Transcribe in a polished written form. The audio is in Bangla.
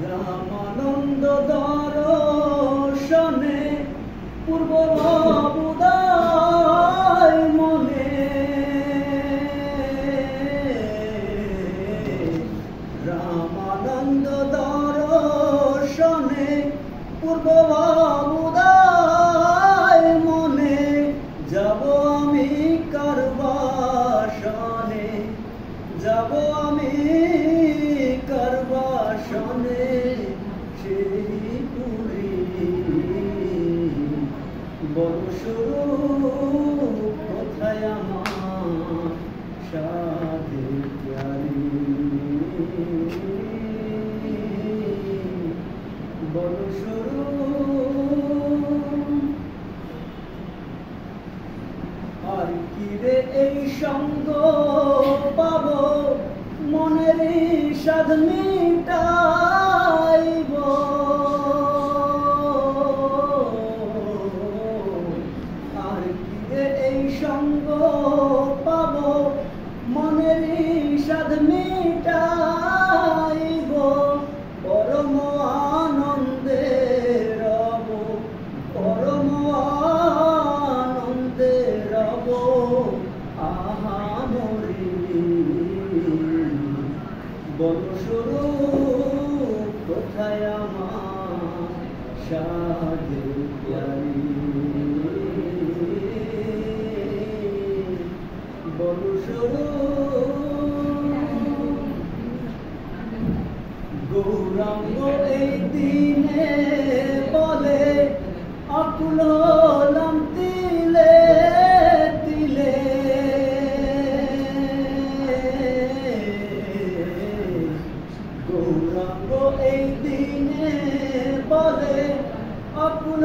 রামানন্দ দর্শনে পূর্ব ভাবুদায় মনে রামানন্দ দর্শনে পূর্ব ভাবুদায় মনে যাব আমি কারবাসনে যাব আমি কারবাসনে সেই পুরী বড়স্বরূপ কোথায় আমার সাধে প্যারি বড়স্বরূপ আর কি রে এই সঙ্গ পাব মনের সাধ মিটাইব আর কি রে এই সঙ্গ পাব মনের সাধ মিটাইব পরম আনন্দে রব পরম আনন্দে রব আহা মরি বড়স্বরূপ কোথায় আমার সাধে প্যারি বড়স্বরূপ গৌরাঙ্গ এই দিনে বলে আকুল হলাম তিলে তিলে গৌরাঙ্গ এই দিনে বলে আকুল